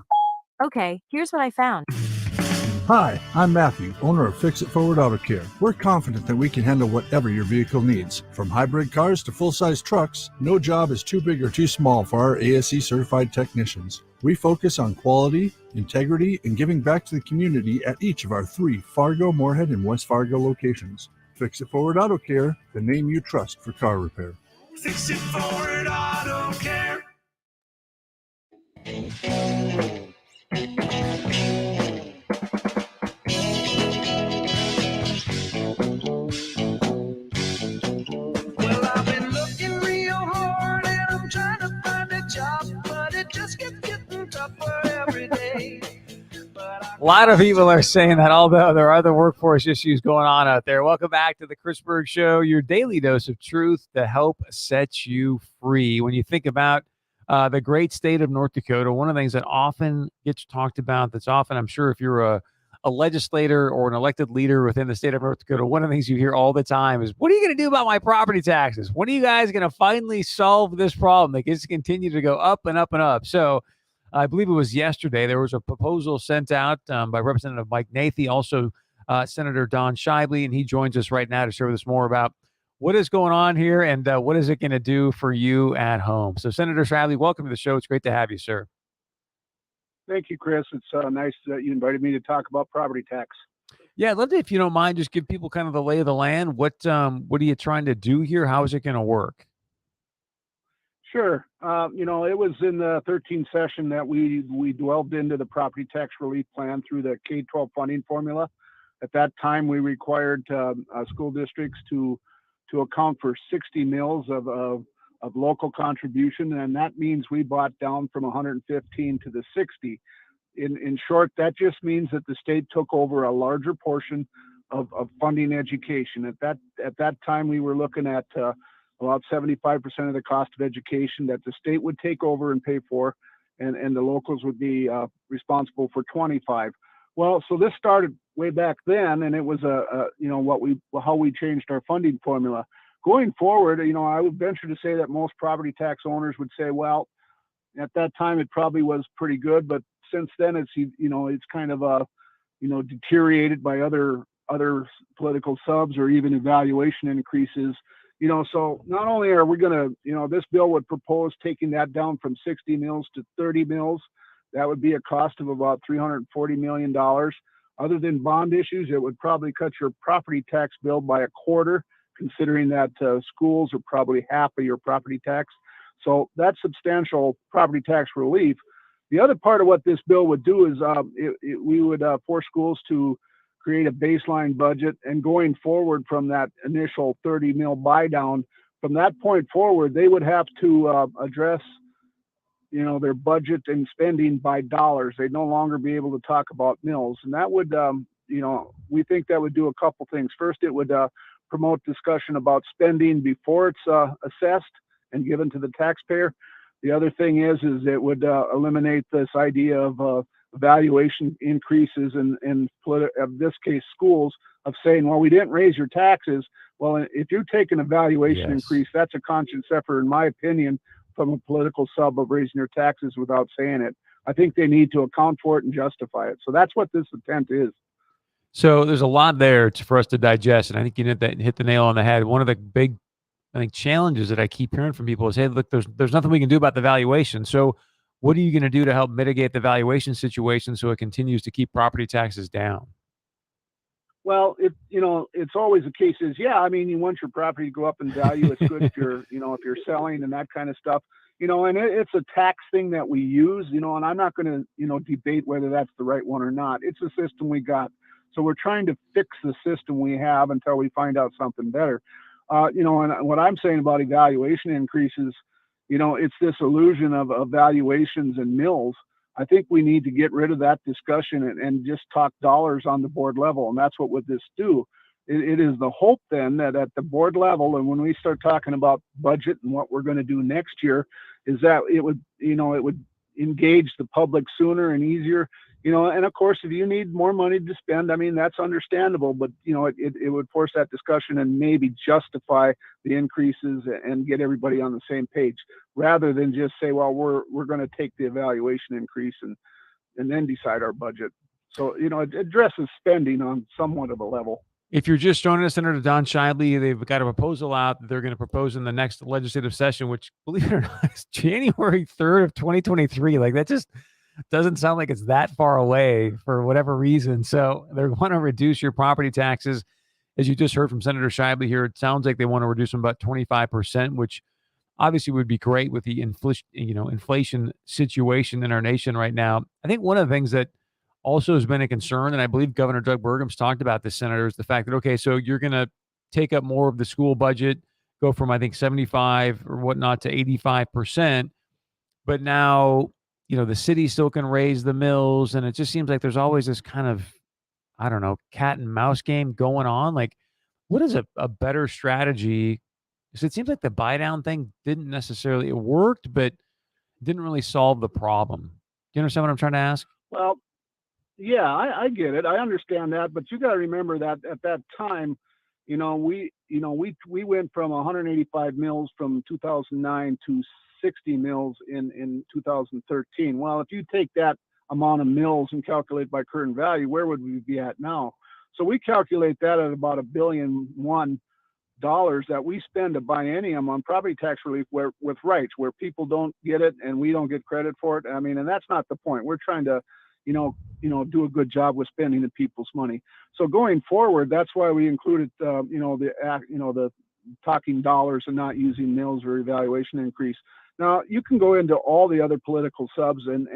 Okay, here's what I found. Hi, I'm Matthew, owner of Fix It Forward Auto Care. We're confident that we can handle whatever your vehicle needs. From hybrid cars to full-size trucks, no job is too big or too small for our ASE certified technicians. We focus on quality, integrity, and giving back to the community at each of our 3 Fargo, Moorhead, and West Fargo locations. Fix It Forward Auto Care, the name you trust for car repair. Fix It Forward Auto Care. Well, I've been looking real hard and I'm trying to find a job, but it just gets getting tougher every day. A lot of people are saying that, although there are other workforce issues going on out there. Welcome back to the Chris Berg Show, your daily dose of truth to help set you free. When you think about the great state of North Dakota, one of the things that often gets talked about, that's often, I'm sure if you're a legislator or an elected leader within the state of North Dakota, one of the things you hear all the time is, what are you going to do about my property taxes? When are you guys going to finally solve this problem? They just continue to go up and up and up. So I believe it was yesterday, there was a proposal sent out by Representative Mike Nathy, also Senator Don Shively, and he joins us right now to share with us more about what is going on here and what is it going to do for you at home. So Senator Shively, welcome to the show. It's great to have you, sir. Thank you, Chris. It's nice that you invited me to talk about property tax. Yeah, I'd love to, if you don't mind, just give people kind of the lay of the land. What are you trying to do here? How is it going to work? Sure. It was in the 13th session that we delved into the property tax relief plan through the K-12 funding formula. At that time, we required school districts to account for 60 mills of local contribution, and that means we bought down from 115 to the 60. In short, that just means that the state took over a larger portion of funding education. At that time, we were looking at about 75% of the cost of education that the state would take over and pay for, and the locals would be responsible for 25. Well, so this started way back then, and it was how we changed our funding formula. Going forward, I would venture to say that most property tax owners would say, well, at that time it probably was pretty good, but since then it's kind of deteriorated by other political subs or even evaluation increases. So not only are we going to, this bill would propose taking that down from 60 mills to 30 mills. That would be a cost of about $340 million. Other than bond issues, it would probably cut your property tax bill by a quarter, considering that schools are probably half of your property tax. So that's substantial property tax relief. The other part of what this bill would do is we would force schools to create a baseline budget, and going forward from that initial 30 mil buy down, from that point forward, they would have to address their budget and spending by dollars. They'd no longer be able to talk about mills. And that would, we think that would do a couple things. First, it would promote discussion about spending before it's assessed and given to the taxpayer. The other thing is it would eliminate this idea of valuation increases in this case, schools, of saying, well, we didn't raise your taxes. Well, if you take an evaluation increase, that's a conscience effort, in my opinion, from a political sub of raising your taxes without saying it. I think they need to account for it and justify it. So that's what this attempt is. So there's a lot there for us to digest, and I think you hit the nail on the head. One of the big, challenges that I keep hearing from people is, hey, look, there's nothing we can do about the valuation. So what are you going to do to help mitigate the valuation situation so it continues to keep property taxes down? Well, it's always the case is, you want your property to go up in value. It's good if you're, if you're selling and that kind of stuff, and it's a tax thing that we use, and I'm not going to, debate whether that's the right one or not. It's the system we got. So we're trying to fix the system we have until we find out something better. And what I'm saying about evaluation increases, it's this illusion of valuations and mills. I think we need to get rid of that discussion and just talk dollars on the board level. And that's what would this do. It is the hope then that at the board level, and when we start talking about budget and what we're going to do next year, is that it would engage the public sooner and easier. And of course, if you need more money to spend, that's understandable, but it would force that discussion and maybe justify the increases and get everybody on the same page, rather than just say, well, we're going to take the evaluation increase and then decide our budget. So, it addresses spending on somewhat of a level. If you're just joining us, Senator Don Shidley, they've got a proposal out that they're going to propose in the next legislative session, which, believe it or not, is January 3rd of 2023. That just doesn't sound like it's that far away for whatever reason. So they want to reduce your property taxes. As you just heard from Senator Shidley here, it sounds like they want to reduce them about 25%, which obviously would be great with the inflation situation in our nation right now. I think one of the things that also has been a concern, and I believe Governor Doug Burgum's talked about this, Senator, is the fact that, okay, so you're going to take up more of the school budget, go from, I think, 75 or whatnot to 85%. But now, the city still can raise the mills, and it just seems like there's always this kind of, cat and mouse game going on. What is a better strategy? Because it seems like the buy down thing didn't necessarily, it worked, but didn't really solve the problem. Do you understand what I'm trying to ask? Well, yeah, I get it. I understand that, but you got to remember that at that time, we went from 185 mills from 2009 to 60 mills in 2013. Well, if you take that amount of mills and calculate by current value, where would we be at now? So we calculate that at about $1.1 billion that we spend a biennium on property tax relief with rights, where people don't get it and we don't get credit for it. And that's not the point. We're trying to do a good job with spending the people's money. So going forward, that's why we included, the talking dollars and not using mills or evaluation increase. Now you can go into all the other political subs and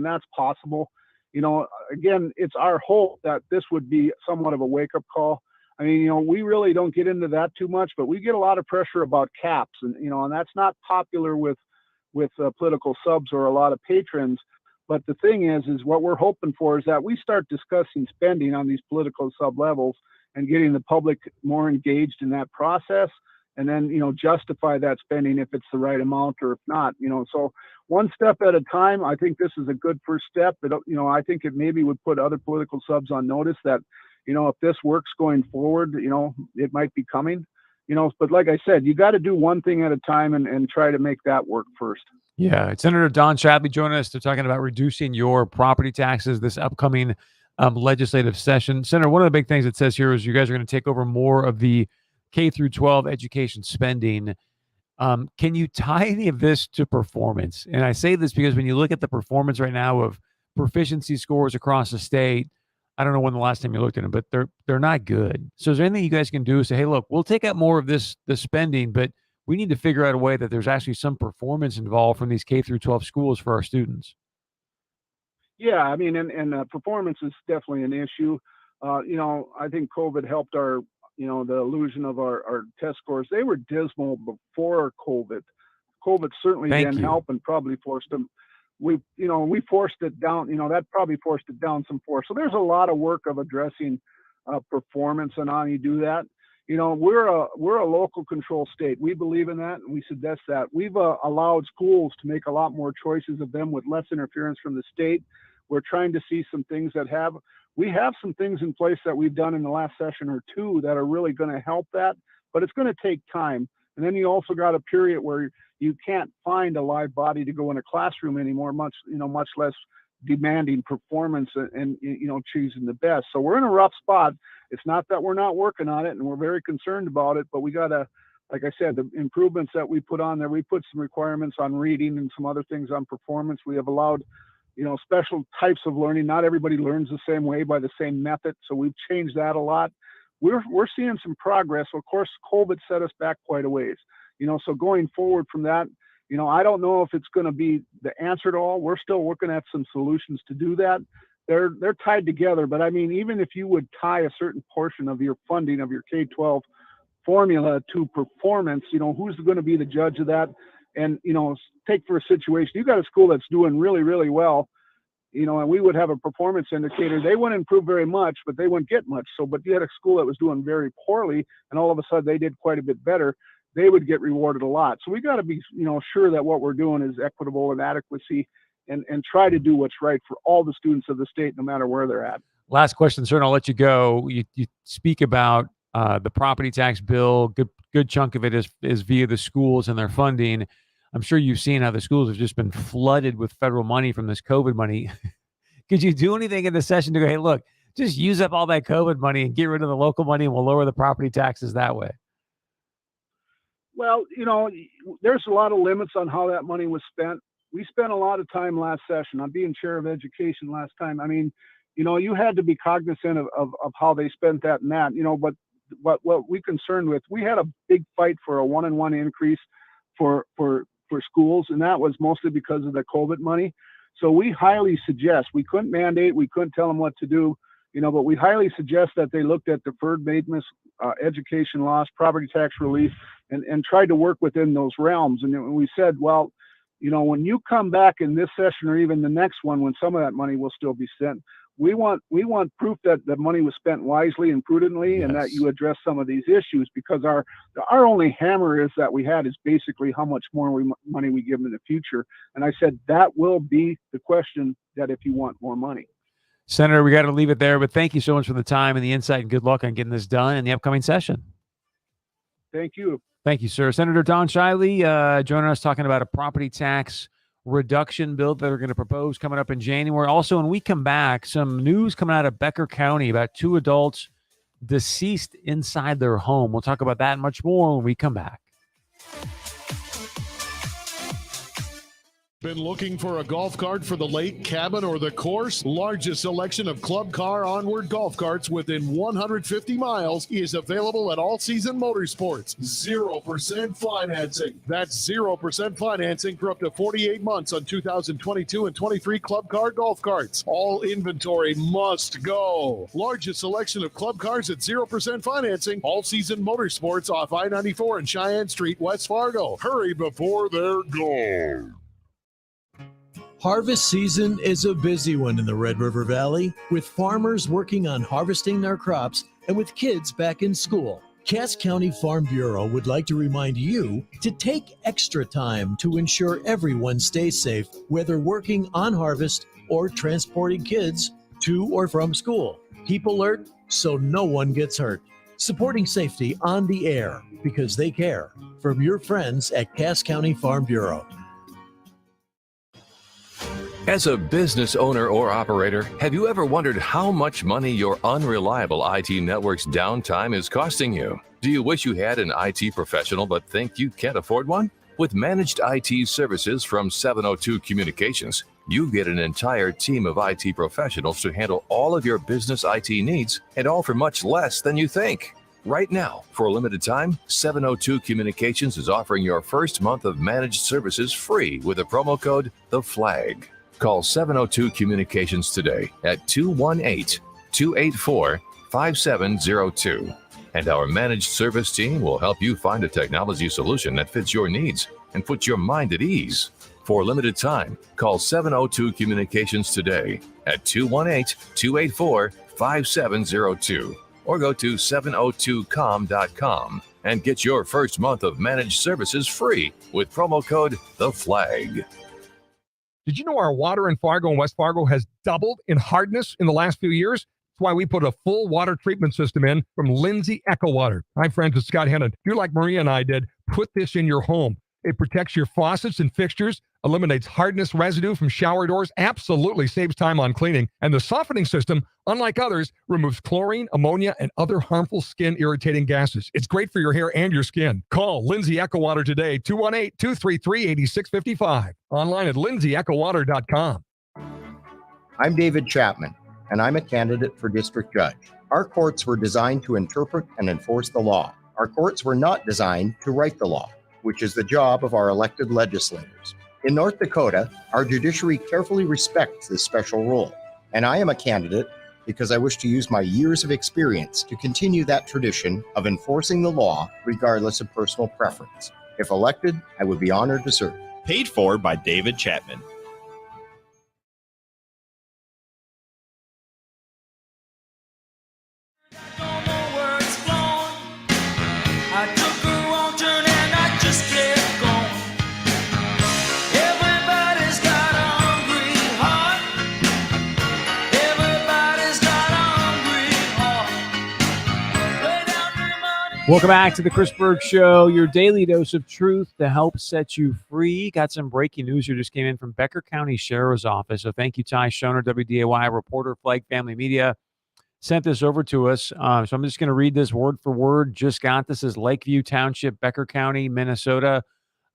that's possible. Again, it's our hope that this would be somewhat of a wake up call. We really don't get into that too much, but we get a lot of pressure about caps and that's not popular with political subs or a lot of patrons. But the thing is what we're hoping for is that we start discussing spending on these political sub levels and getting the public more engaged in that process. and then, justify that spending if it's the right amount or if not, so one step at a time. I think this is a good first step, but, I think it maybe would put other political subs on notice that, if this works going forward, it might be coming, but like I said, you got to do one thing at a time and try to make that work first. Yeah. Senator Don Shadley joining us. They're talking about reducing your property taxes this upcoming legislative session. Senator, one of the big things it says here is you guys are going to take over more of the K through 12 education spending. Can you tie any of this to performance? And I say this because when you look at the performance right now of proficiency scores across the state, I don't know when the last time you looked at them, but they're not good. So is there anything you guys can do to say, hey, look, we'll take out more of this spending, but we need to figure out a way that there's actually some performance involved from these K through 12 schools for our students? Yeah, I mean, and performance is definitely an issue. I think COVID helped our, the illusion of our test scores. They were dismal before COVID. COVID certainly didn't help and probably forced them. We forced it down, that probably forced it down some force. So there's a lot of work of addressing performance and how you do that. We're a local control state. We believe in that, and we suggest that. We've allowed schools to make a lot more choices of them with less interference from the state. We're trying to see some things we have some things in place that we've done in the last session or two that are really going to help that, but it's going to take time. And then you also got a period where you can't find a live body to go in a classroom anymore, much less demanding performance and choosing the best. So we're in a rough spot. It's not that we're not working on it, and we're very concerned about it, but we got to, like I said, the improvements that we put on there, we put some requirements on reading and some other things on performance. We have allowed, special types of learning. Not everybody learns the same way by the same method. So we've changed that a lot. We're seeing some progress. Of course, COVID set us back quite a ways, so going forward from that, I don't know if it's going to be the answer to all. We're still working at some solutions to do that. They're tied together, but I mean, even if you would tie a certain portion of your funding of your K-12 formula to performance, who's going to be the judge of that? And, take for a situation, you got a school that's doing really, really well, and we would have a performance indicator. They wouldn't improve very much, but they wouldn't get much. But you had a school that was doing very poorly, and all of a sudden they did quite a bit better. They would get rewarded a lot. So we got to be, sure that what we're doing is equitable and adequacy, and try to do what's right for all the students of the state, no matter where they're at. Last question, sir, and I'll let you go. You speak about the property tax bill. Good chunk of it is via the schools and their funding. I'm sure you've seen how the schools have just been flooded with federal money from this COVID money. Could you do anything in the session to go, hey, look, just use up all that COVID money and get rid of the local money, and we'll lower the property taxes that way? Well, there's a lot of limits on how that money was spent. We spent a lot of time last session on being chair of education last time. I mean, you had to be cognizant of how they spent that and that, but what we concerned with, we had a big fight for a 1-on-1 increase for schools, and that was mostly because of the COVID money. So we highly suggest, we couldn't mandate, we couldn't tell them what to do, but we highly suggest that they looked at deferred maintenance, education loss, property tax relief, and tried to work within those realms. And we said, well, when you come back in this session or even the next one, when some of that money will still be spent, we want proof that the money was spent wisely and prudently, and that you address some of these issues, because our only hammer is that we had is basically how much more money we give them in the future. And I said that will be the question, that if you want more money. Senator, we got to leave it there, but thank you so much for the time and the insight, and good luck on getting this done in the upcoming session. Thank you. Thank you, sir. Senator Don Shiley joining us, talking about a property tax reduction bill that they're going to propose coming up in January. Also, when we come back, some news coming out of Becker County about 2 adults deceased inside their home. We'll talk about that and much more when we come back. Been looking for a golf cart for the lake, cabin, or the course? Largest selection of Club Car Onward golf carts within 150 miles is available at All Season Motorsports. 0% financing. That's 0% financing for up to 48 months on 2022 and 23 Club Car golf carts. All inventory must go. Largest selection of club cars at 0% financing. All Season Motorsports off I-94 and Cheyenne Street, West Fargo. Hurry before they're gone. Harvest season is a busy one in the Red River Valley, with farmers working on harvesting their crops and with kids back in school. Cass County Farm Bureau would like to remind you to take extra time to ensure everyone stays safe, whether working on harvest or transporting kids to or from school. Keep alert so no one gets hurt. Supporting safety on the air because they care. From your friends at Cass County Farm Bureau. As a business owner or operator, have you ever wondered how much money your unreliable IT network's downtime is costing you? Do you wish you had an IT professional but think you can't afford one? With managed IT services from 702 Communications, you get an entire team of IT professionals to handle all of your business IT needs, and all for much less than you think. Right now, for a limited time, 702 Communications is offering your first month of managed services free with a promo code THEFLAG. Call 702 Communications today at 218-284-5702. And our managed service team will help you find a technology solution that fits your needs and puts your mind at ease. For a limited time, call 702 Communications today at 218-284-5702 or go to 702com.com and get your first month of managed services free with promo code THEFLAG. Did you know our water in Fargo and West Fargo has doubled in hardness in the last few years? That's why we put a full water treatment system in from Lindsay Echo Water. I'm friends with Scott Hennon. If you're like Maria and I did, put this in your home. It protects your faucets and fixtures, eliminates hardness residue from shower doors, absolutely saves time on cleaning. And the softening system, unlike others, removes chlorine, ammonia, and other harmful skin irritating gases. It's great for your hair and your skin. Call Lindsay Echo Water today, 218-233-8655. Online at lindsayEchoWater.com. I'm David Chapman, and I'm a candidate for district judge. Our courts were designed to interpret and enforce the law. Our courts were not designed to write the law, which is the job of our elected legislators. In North Dakota, our judiciary carefully respects this special role, and I am a candidate because I wish to use my years of experience to continue that tradition of enforcing the law regardless of personal preference. If elected, I would be honored to serve. Paid for by David Chapman. Welcome back to the Chris Berg Show, your daily dose of truth to help set you free. Got some breaking news here just came in from Becker County Sheriff's Office. So thank you, Ty Schoner, WDAY reporter, Flag Family Media, sent this over to us. So I'm just going to read this word for word. Just got this as Lakeview Township, Becker County, Minnesota.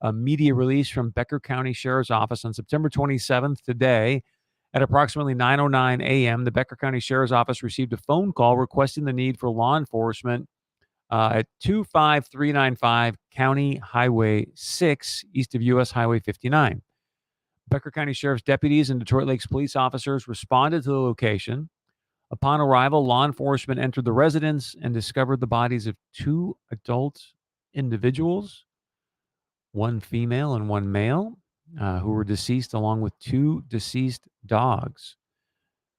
A media release from Becker County Sheriff's Office on September 27th today. At approximately 9:09 a.m., the Becker County Sheriff's Office received a phone call requesting the need for law enforcement at 25395 County Highway 6, east of U.S. Highway 59. Becker County Sheriff's deputies and Detroit Lakes police officers responded to the location. Upon arrival, law enforcement entered the residence and discovered the bodies of two adult individuals, one female and one male, who were deceased, along with two deceased dogs.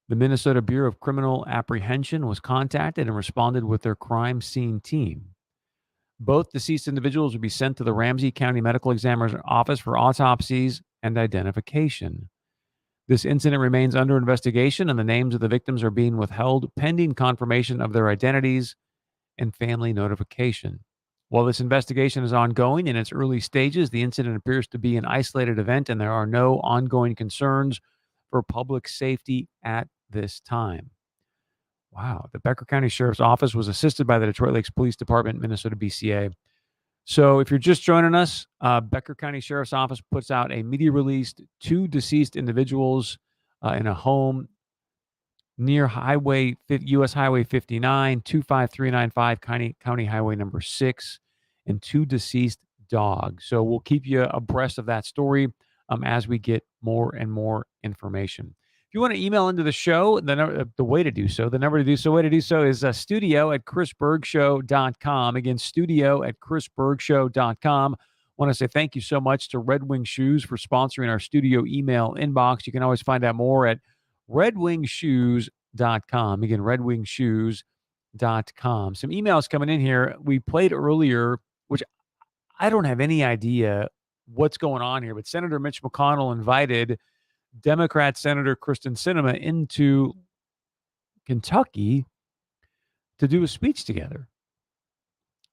The Minnesota Bureau of Criminal Apprehension was contacted and responded with their crime scene team. Both deceased individuals will be sent to the Ramsey County Medical Examiner's office for autopsies and identification. This incident remains under investigation, and the names of the victims are being withheld pending confirmation of their identities and family notification. While this investigation is ongoing in its early stages, the incident appears to be an isolated event, and there are no ongoing concerns for public safety at this time. Wow. The Becker County Sheriff's Office was assisted by the Detroit Lakes Police Department, Minnesota BCA. So if you're just joining us, Becker County Sheriff's Office puts out a media release, two deceased individuals in a home near U.S. Highway 59, 25395 County Highway number 6, and two deceased dogs. So we'll keep you abreast of that story as we get more and more information. If you want to email into the show, the way to do so is studio@chrisbergshow.com. Again, studio@chrisbergshow.com. I want to say thank you so much to Red Wing Shoes for sponsoring our studio email inbox. You can always find out more at redwingshoes.com. Again, redwingshoes.com. Some emails coming in here. We played earlier, which I don't have any idea what's going on here, but Senator Mitch McConnell invited Democrat Senator Kristen Sinema into Kentucky to do a speech together.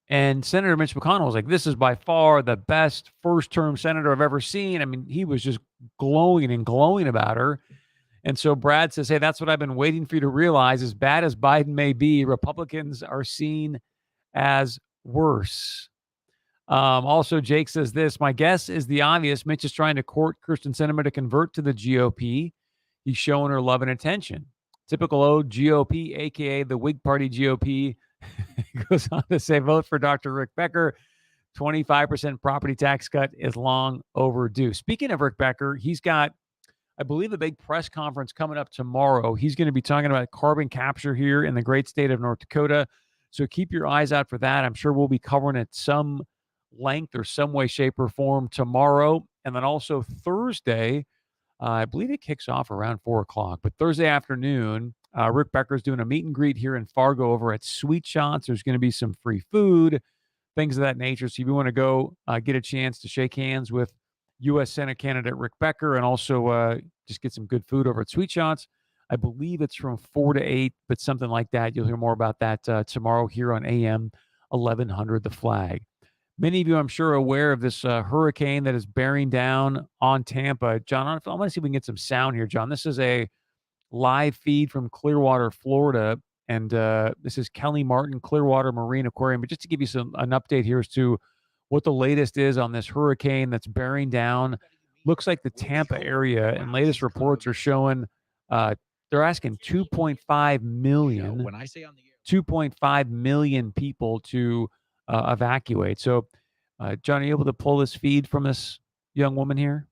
And Senator Mitch McConnell was like, this is by far the best first-term senator I've ever seen. I mean, he was just glowing about her. And so Brad says, hey, that's what I've been waiting for you to realize. As bad as Biden may be, Republicans are seen as worse. Also, Jake says this, my guess is the obvious. Mitch is trying to court Kristen Sinema to convert to the GOP. He's showing her love and attention. Typical old GOP, a.k.a. the Whig Party GOP, goes on to say, vote for Dr. Rick Becker. 25% property tax cut is long overdue. Speaking of Rick Becker, he's got, I believe, a big press conference coming up tomorrow. He's going to be talking about carbon capture here in the great state of North Dakota. So keep your eyes out for that. I'm sure we'll be covering it some length or some way, shape, or form tomorrow. And then also Thursday, I believe it kicks off around 4 o'clock, but Thursday afternoon, Rick Becker's doing a meet and greet here in Fargo over at Sweet Shots. There's going to be some free food, things of that nature. So if you want to go get a chance to shake hands with U.S. Senate candidate Rick Becker and also just get some good food over at Sweet Shots, I believe it's from 4 to 8, but something like that. You'll hear more about that tomorrow here on AM 1100 The Flag. Many of you, I'm sure, are aware of this hurricane that is bearing down on Tampa. John, I want to see if we can get some sound here, John. This is a live feed from Clearwater, Florida, and this is Kelly Martin, Clearwater Marine Aquarium. But just to give you an update here as to what the latest is on this hurricane that's bearing down, looks like the Tampa area, and latest reports are showing they're asking 2.5 million. When I say on the air, 2.5 million people to evacuate. So, John, are you able to pull this feed from this young woman here?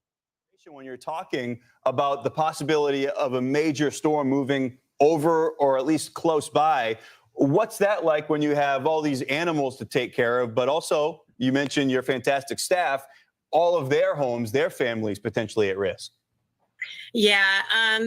When you're talking about the possibility of a major storm moving over or at least close by, what's that like when you have all these animals to take care of, but also you mentioned your fantastic staff, all of their homes, their families potentially at risk? Yeah.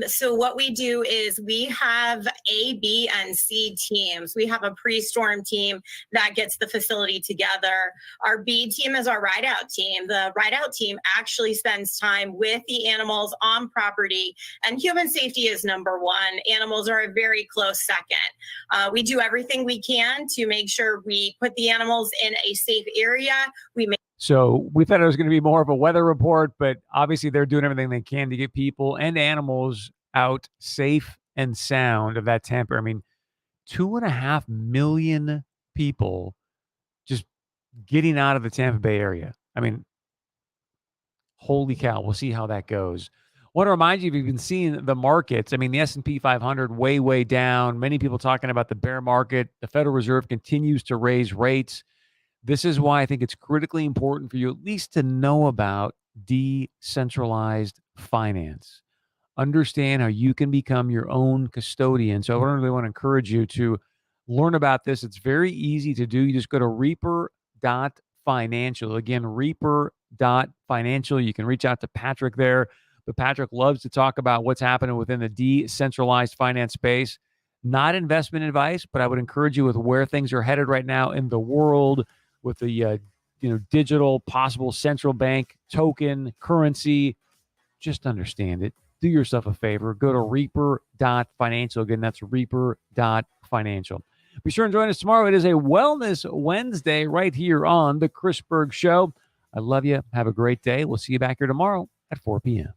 So what we do is we have A, B, and C teams. We have a pre-storm team that gets the facility together. Our B team is our ride-out team. The ride-out team actually spends time with the animals on property, and human safety is number one. Animals are a very close second. We do everything we can to make sure we put the animals in a safe area. So we thought it was going to be more of a weather report, but obviously they're doing everything they can to get people and animals out safe and sound of that Tampa. I mean, 2.5 million people just getting out of the Tampa Bay area. I mean, holy cow. We'll see how that goes. I want to remind you, if you've been seeing the markets, I mean, the S&P 500 way down. Many people talking about the bear market. The Federal Reserve continues to raise rates. This is why I think it's critically important for you at least to know about decentralized finance. Understand how you can become your own custodian. So I really want to encourage you to learn about this. It's very easy to do. You just go to reaper.financial. Again, reaper.financial. You can reach out to Patrick there. But Patrick loves to talk about what's happening within the decentralized finance space. Not investment advice, but I would encourage you with where things are headed right now in the world, with the digital possible central bank token currency. Just understand it. Do yourself a favor. Go to reaper.financial. Again, that's reaper.financial. Be sure and join us tomorrow. It is a Wellness Wednesday right here on The Chris Berg Show. I love you. Have a great day. We'll see you back here tomorrow at 4 p.m.